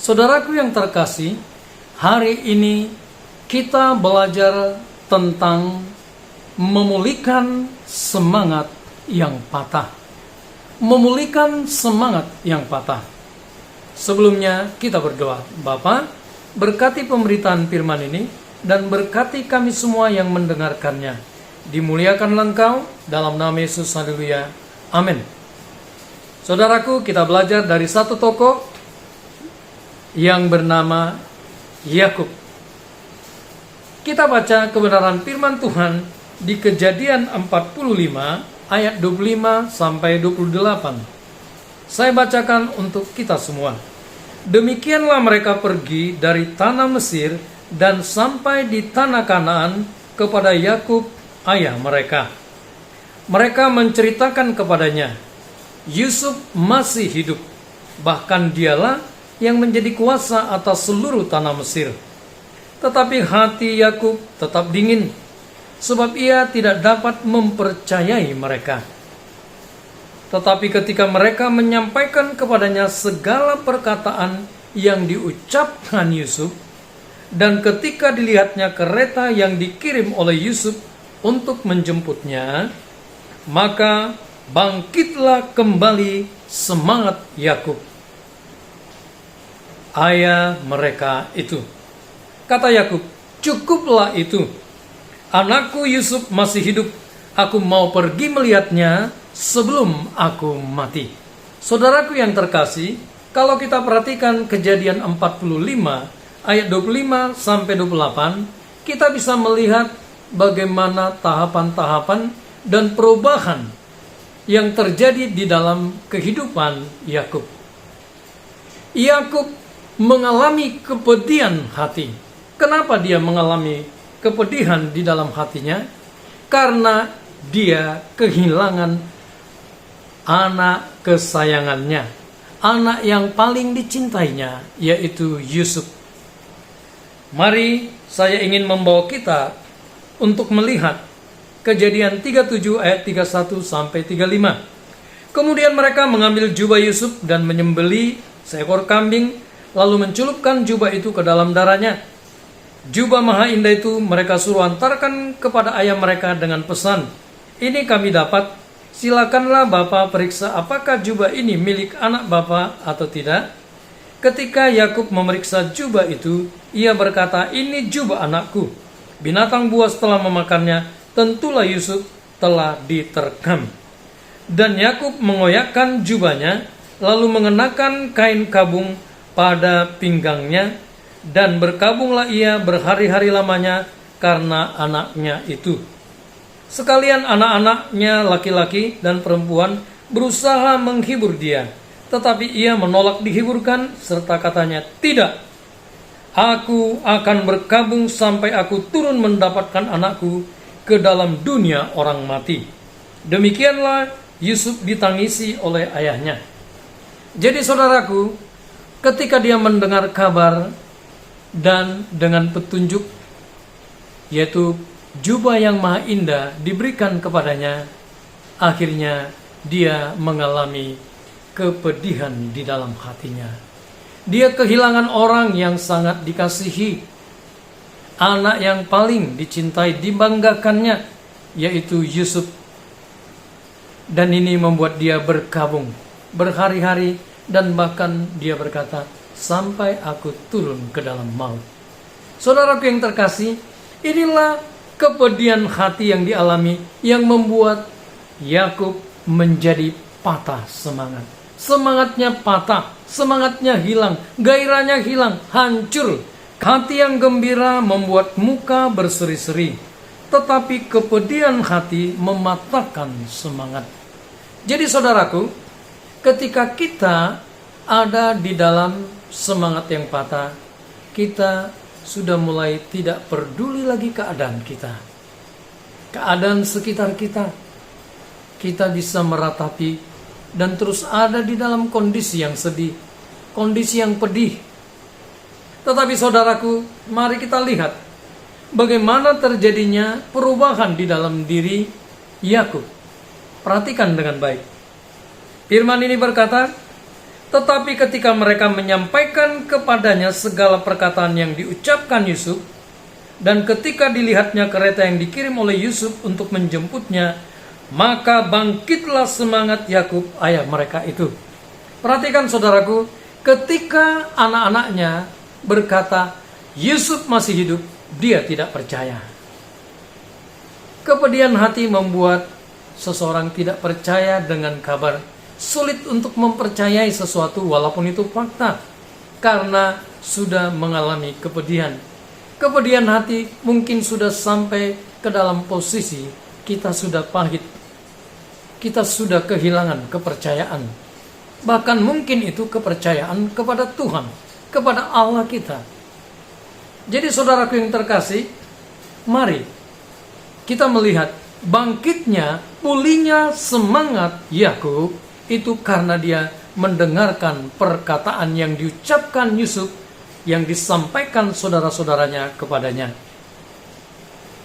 Saudaraku yang terkasih, hari ini kita belajar tentang memulihkan semangat yang patah. Memulihkan semangat yang patah. Sebelumnya kita berdoa. Bapa, berkati pemberitaan firman ini dan berkati kami semua yang mendengarkannya. Dimuliakanlah Engkau dalam nama Yesus. Haleluya. Amin. Saudaraku, kita belajar dari satu tokoh yang bernama Yakub. Kita baca kebenaran firman Tuhan di Kejadian 45 ayat 25 sampai 28. Saya bacakan untuk kita semua. Demikianlah mereka pergi dari tanah Mesir dan sampai di tanah Kanaan kepada Yakub ayah mereka. Mereka menceritakan kepadanya, Yusuf masih hidup, bahkan dialah yang menjadi kuasa atas seluruh tanah Mesir. Tetapi hati Yakub tetap dingin, sebab ia tidak dapat mempercayai mereka. Tetapi ketika mereka menyampaikan kepadanya segala perkataan yang diucapkan Yusuf, dan ketika dilihatnya kereta yang dikirim oleh Yusuf untuk menjemputnya, maka bangkitlah kembali semangat Yakub, ayah mereka itu. Kata Yakub, cukuplah itu. Anakku Yusuf masih hidup. Aku mau pergi melihatnya sebelum aku mati. Saudaraku yang terkasih, kalau kita perhatikan Kejadian 45 ayat 25 sampai 28, kita bisa melihat bagaimana tahapan-tahapan dan perubahan yang terjadi di dalam kehidupan Yakub. Yakub mengalami kepedihan hati. Kenapa dia mengalami kepedihan di dalam hatinya? Karena dia kehilangan anak kesayangannya, anak yang paling dicintainya, yaitu Yusuf. Mari saya ingin membawa kita untuk melihat Kejadian 37 ayat 31 sampai 35. Kemudian mereka mengambil jubah Yusuf dan menyembelih seekor kambing, lalu mencelupkan jubah itu ke dalam darahnya. Jubah maha indah itu mereka suruh antarkan kepada ayah mereka dengan pesan, ini kami dapat, silakanlah Bapa periksa apakah jubah ini milik anak Bapa atau tidak. Ketika Yakub memeriksa jubah itu, ia berkata, ini jubah anakku. Binatang buas telah memakannya, tentulah Yusuf telah diterkam. Dan Yakub mengoyakkan jubahnya, lalu mengenakan kain kabung pada pinggangnya, dan berkabunglah ia berhari-hari lamanya karena anaknya itu. Sekalian anak-anaknya laki-laki dan perempuan berusaha menghibur dia, tetapi ia menolak dihiburkan serta katanya, tidak, aku akan berkabung sampai aku turun mendapatkan anakku ke dalam dunia orang mati. Demikianlah Yusuf ditangisi oleh ayahnya. Jadi saudaraku, ketika dia mendengar kabar dan dengan petunjuk, yaitu jubah yang maha indah diberikan kepadanya, akhirnya dia mengalami kepedihan di dalam hatinya. Dia kehilangan orang yang sangat dikasihi, anak yang paling dicintai, dibanggakannya, yaitu Yusuf. Dan ini membuat dia berkabung berhari-hari, dan bahkan dia berkata, sampai aku turun ke dalam maut. Saudaraku yang terkasih, inilah kepedihan hati yang dialami yang membuat Yakub menjadi patah semangat. Semangatnya patah, semangatnya hilang, gairahnya hilang, hancur. Hati yang gembira membuat muka berseri-seri, tetapi kepedihan hati mematahkan semangat. Jadi saudaraku, ketika kita ada di dalam semangat yang patah, kita sudah mulai tidak peduli lagi keadaan kita, keadaan sekitar kita. Kita bisa meratapi dan terus ada di dalam kondisi yang sedih, kondisi yang pedih. Tetapi saudaraku, mari kita lihat bagaimana terjadinya perubahan di dalam diri Yakub. Perhatikan dengan baik. Firman ini berkata, Tetapi ketika mereka menyampaikan kepadanya segala perkataan yang diucapkan Yusuf, dan ketika dilihatnya kereta yang dikirim oleh Yusuf untuk menjemputnya, maka bangkitlah semangat Yakub ayah mereka itu. Perhatikan saudaraku, ketika anak-anaknya berkata Yusuf masih hidup, dia tidak percaya. Kepedihan hati membuat seseorang tidak percaya dengan kabar. Sulit untuk mempercayai sesuatu walaupun itu fakta, karena sudah mengalami kepedihan. Kepedihan hati mungkin sudah sampai ke dalam posisi kita sudah pahit, kita sudah kehilangan kepercayaan. Bahkan mungkin itu kepercayaan kepada Tuhan, kepada Allah kita. Jadi saudaraku yang terkasih, mari kita melihat bangkitnya, pulihnya semangat Yakub itu karena dia mendengarkan perkataan yang diucapkan Yusuf yang disampaikan saudara-saudaranya kepadanya.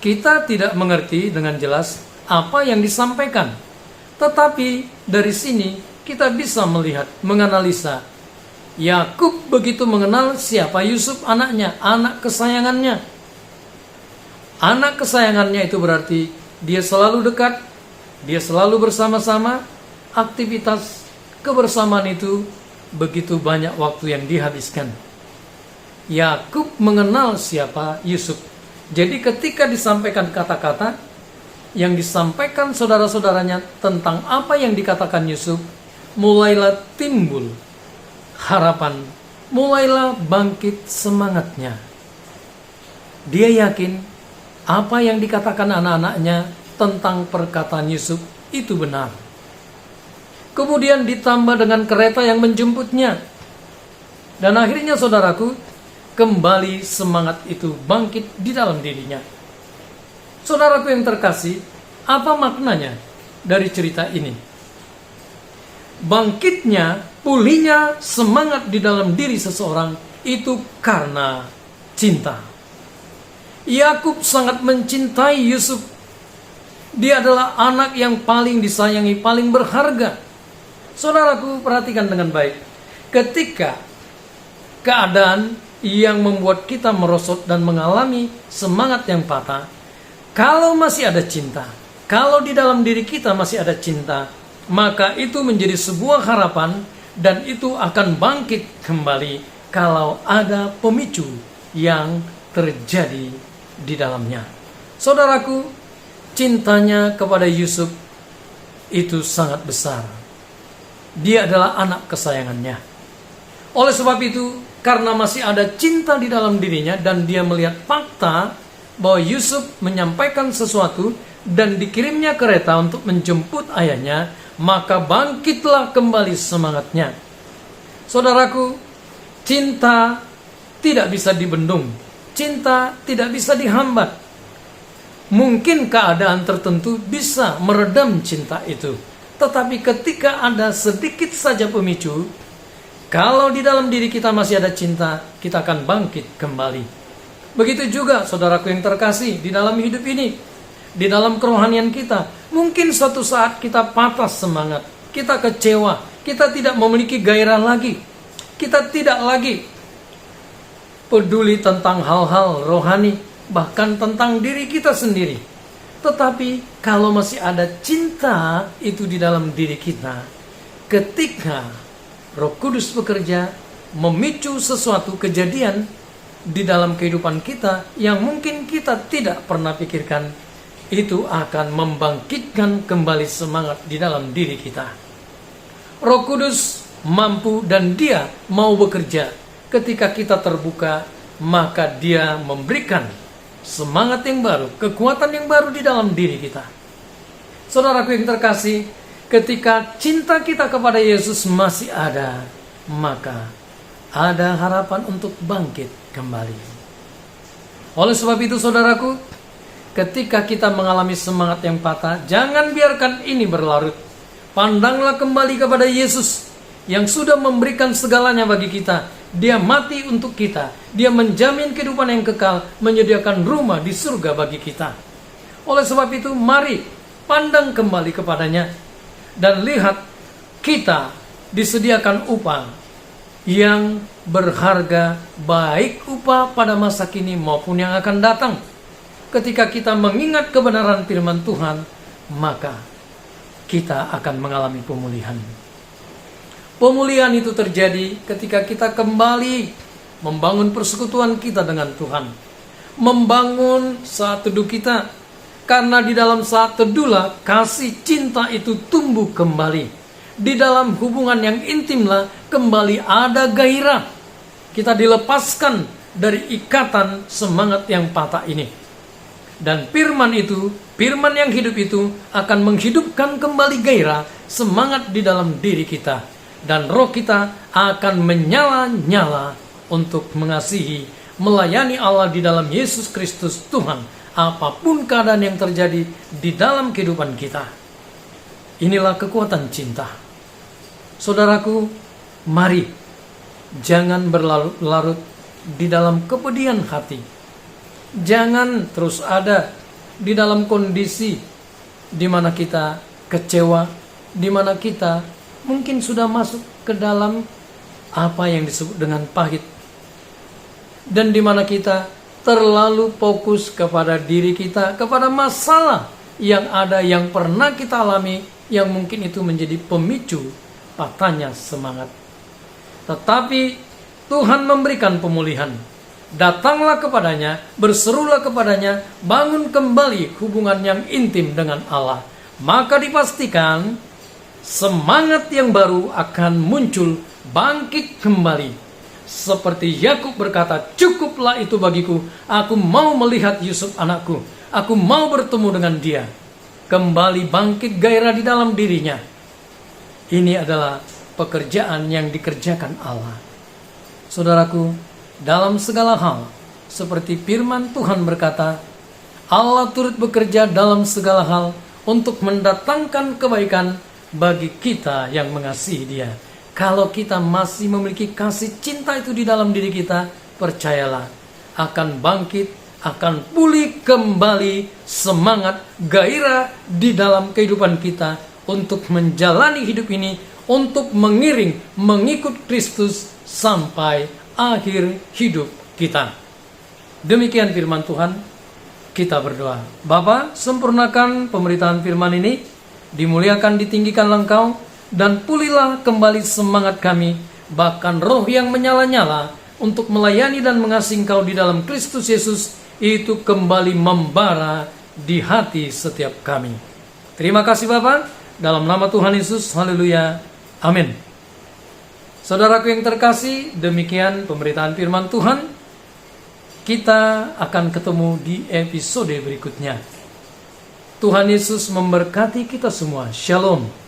Kita tidak mengerti dengan jelas apa yang disampaikan, tetapi dari sini kita bisa melihat, menganalisa. Yakub begitu mengenal siapa Yusuf anaknya, anak kesayangannya. Anak kesayangannya itu berarti dia selalu dekat, dia selalu bersama-sama. Aktivitas kebersamaan itu begitu banyak waktu yang dihabiskan. Yakub mengenal siapa Yusuf. Jadi ketika disampaikan kata-kata yang disampaikan saudara-saudaranya tentang apa yang dikatakan Yusuf, mulailah timbul harapan, mulailah bangkit semangatnya. Dia yakin apa yang dikatakan anak-anaknya tentang perkataan Yusuf itu benar. Kemudian ditambah dengan kereta yang menjemputnya. Dan akhirnya saudaraku, kembali semangat itu bangkit di dalam dirinya. Saudaraku yang terkasih, apa maknanya dari cerita ini? Bangkitnya, pulihnya semangat di dalam diri seseorang itu karena cinta. Yakub sangat mencintai Yusuf. Dia adalah anak yang paling disayangi, paling berharga. Saudaraku, perhatikan dengan baik. Ketika keadaan yang membuat kita merosot dan mengalami semangat yang patah, kalau masih ada cinta, kalau di dalam diri kita masih ada cinta, maka itu menjadi sebuah harapan dan itu akan bangkit kembali kalau ada pemicu yang terjadi di dalamnya. Saudaraku, cintanya kepada Yusuf itu sangat besar. Dia adalah anak kesayangannya. Oleh sebab itu, karena masih ada cinta di dalam dirinya dan dia melihat fakta bahwa Yusuf menyampaikan sesuatu dan dikirimnya kereta untuk menjemput ayahnya, maka bangkitlah kembali semangatnya. Saudaraku, cinta tidak bisa dibendung. Cinta tidak bisa dihambat. Mungkin keadaan tertentu bisa meredam cinta itu. Tetapi ketika ada sedikit saja pemicu, kalau di dalam diri kita masih ada cinta, kita akan bangkit kembali. Begitu juga saudaraku yang terkasih di dalam hidup ini, di dalam kerohanian kita. Mungkin suatu saat kita patah semangat, kita kecewa, kita tidak memiliki gairah lagi. Kita tidak lagi peduli tentang hal-hal rohani, bahkan tentang diri kita sendiri. Tetapi kalau masih ada cinta itu di dalam diri kita, ketika Roh Kudus bekerja, memicu sesuatu kejadian di dalam kehidupan kita yang mungkin kita tidak pernah pikirkan, itu akan membangkitkan kembali semangat di dalam diri kita. Roh Kudus mampu dan dia mau bekerja. Ketika kita terbuka, maka dia memberikan semangat yang baru, kekuatan yang baru di dalam diri kita. Saudaraku yang terkasih, ketika cinta kita kepada Yesus masih ada, maka ada harapan untuk bangkit kembali. Oleh sebab itu saudaraku, ketika kita mengalami semangat yang patah, jangan biarkan ini berlarut. Pandanglah kembali kepada Yesus yang sudah memberikan segalanya bagi kita. Dia mati untuk kita. Dia menjamin kehidupan yang kekal, menyediakan rumah di surga bagi kita. Oleh sebab itu, mari pandang kembali kepadanya dan lihat kita disediakan upah yang berharga, baik upah pada masa kini maupun yang akan datang. Ketika kita mengingat kebenaran firman Tuhan, maka kita akan mengalami pemulihan. Pemulihan itu terjadi ketika kita kembali membangun persekutuan kita dengan Tuhan, membangun saat teduh kita, karena di dalam saat teduhlah kasih cinta itu tumbuh kembali. Di dalam hubungan yang intimlah kembali ada gairah. Kita dilepaskan dari ikatan semangat yang patah ini. Dan firman itu, firman yang hidup itu akan menghidupkan kembali gairah, semangat di dalam diri kita. Dan roh kita akan menyala-nyala untuk mengasihi, melayani Allah di dalam Yesus Kristus Tuhan. Apapun keadaan yang terjadi di dalam kehidupan kita. Inilah kekuatan cinta. Saudaraku, mari jangan berlarut-larut di dalam kepedihan hati. Jangan terus ada di dalam kondisi di mana kita kecewa, di mana kita mungkin sudah masuk ke dalam apa yang disebut dengan pahit. Dan di mana kita terlalu fokus kepada diri kita, kepada masalah yang ada, yang pernah kita alami, yang mungkin itu menjadi pemicu patahnya semangat. Tetapi Tuhan memberikan pemulihan. Datanglah kepadanya, berserulah kepadanya, bangun kembali hubungan yang intim dengan Allah. Maka dipastikan semangat yang baru akan muncul, bangkit kembali. Seperti Yakub berkata, cukuplah itu bagiku, aku mau melihat Yusuf anakku, aku mau bertemu dengan dia. Kembali bangkit gairah di dalam dirinya. Ini adalah pekerjaan yang dikerjakan Allah. Saudaraku, dalam segala hal, seperti firman Tuhan berkata, Allah turut bekerja dalam segala hal untuk mendatangkan kebaikan bagi kita yang mengasihi Dia. Kalau kita masih memiliki kasih cinta itu di dalam diri kita, percayalah, akan bangkit, akan pulih kembali semangat, gairah di dalam kehidupan kita untuk menjalani hidup ini, untuk mengiring, mengikut Kristus sampai akhir hidup kita. Demikian firman Tuhan. Kita berdoa. Bapa, sempurnakan pemberitaan firman ini, dimuliakan, ditinggikanlah Engkau, dan pulihlah kembali semangat kami, bahkan roh yang menyala-nyala untuk melayani dan mengasihi Engkau di dalam Kristus Yesus, itu kembali membara di hati setiap kami. Terima kasih Bapa, dalam nama Tuhan Yesus, haleluya, amin. Saudaraku yang terkasih, demikian pemberitaan firman Tuhan. Kita akan ketemu di episode berikutnya. Tuhan Yesus memberkati kita semua. Shalom.